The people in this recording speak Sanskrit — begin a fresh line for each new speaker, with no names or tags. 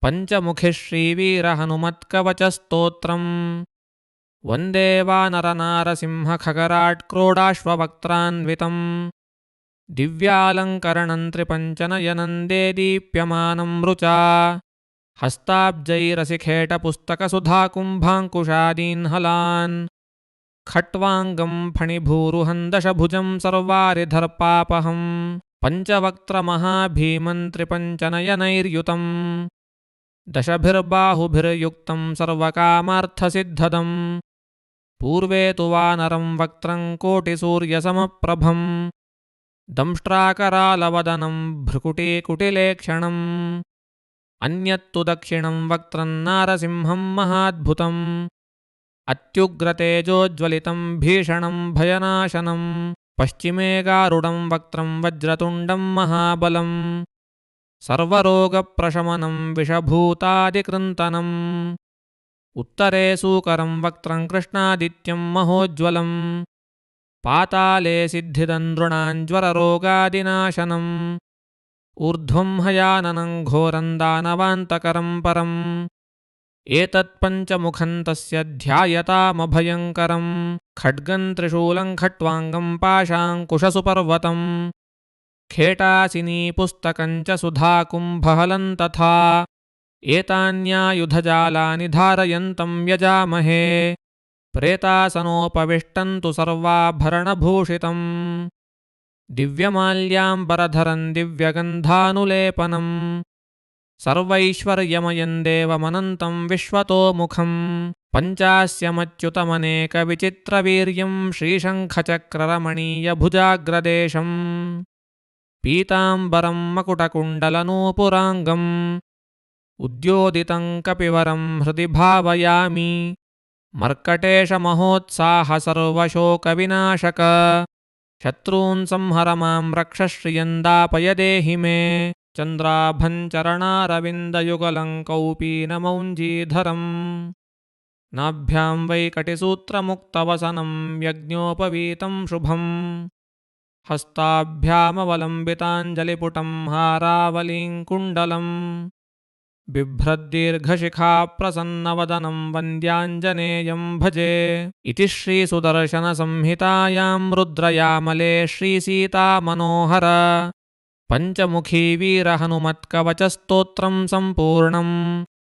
पञ्चमुखि श्रीवीरहनुमत्कवचस्तोत्रम् वन्दे वानरनारसिंहखगराट्क्रोडाश्ववक्त्रान्वितम् दिव्यालङ्करणं त्रिपञ्चनयनं देदीप्यमानं रुचा हस्ताब्जैरसिखेटपुस्तकसुधाकुम्भाङ्कुशादीन् हलान् खट्वाङ्गं फणिभूरुहं दशभुजं सर्वारिधर्पापहम् पञ्चवक्त्रमहाभीमं त्रिपञ्चनयनैर्युतम् दशभिर्बाहुभिर्युक्तं सर्वकामार्थसिद्धदम् पूर्वे तु वानरं वक्त्रं कोटिसूर्यसमप्रभम् दंष्ट्राकरालवदनं भ्रुकुटीकुटिलेक्षणम् अन्यत्तु दक्षिणं वक्त्रं नारसिंहं महाद्भुतम् अत्युग्रतेजोज्ज्वलितं भीषणं भयनाशनं पश्चिमे गारुडं वक्त्रं वज्रतुण्डं महाबलम् सर्वरोगप्रशमनं विषभूतादिकृन्तनम् उत्तरे सूकरं वक्त्रं कृष्णादित्यं महोज्ज्वलम् पाताले सिद्धिदं नृणाञ्ज्वररोगादिनाशनम् ऊर्ध्वं हयाननं घोरं दानवान्तकरं परम् एतत्पञ्चमुखं तस्य ध्यायतामभयङ्करं खड्गं त्रिशूलं खट्वाङ्गं पाशाङ्कुशसुपर्वतम् खेटासिनीपुस्तकं च सुधाकुम्भहलं तथा एतान्यायुधजालानि धारयन्तं यजामहे प्रेतासनोपविष्टं तु सर्वाभरणभूषितम् दिव्यमाल्याम्बरधरं दिव्यगन्धानुलेपनम् सर्वैश्वर्यमयं देवमनन्तं विश्वतोमुखम् पञ्चास्यमच्युतमनेकविचित्रवीर्यं श्रीशङ्खचक्ररमणीयभुजाग्रदेशम् पीताम्बरं मकुटकुण्डलनूपुराङ्गम् उद्योदितं कपिवरं हृदि भावयामि मर्कटेशमहोत्साह सर्वशोकविनाशक शत्रून् संहर मां रक्ष श्रियं दापय देहि मे चन्द्राभं चरणारविन्दयुगलं कौपीनमौञ्जीधरम् नाभ्यां वैकटिसूत्रमुक्तवसनं यज्ञोपवीतं शुभम् हस्ताभ्यामवलम्बिताञ्जलिपुटं हारावलीं कुण्डलम् बिभ्रद्दीर्घशिखाप्रसन्नवदनं वन्द्याञ्जनेयं भजे इति श्रीसुदर्शनसंहितायां रुद्रयामले श्रीसीतामनोहर पञ्चमुखी वीरहनुमत्कवचस्तोत्रं सम्पूर्णम्।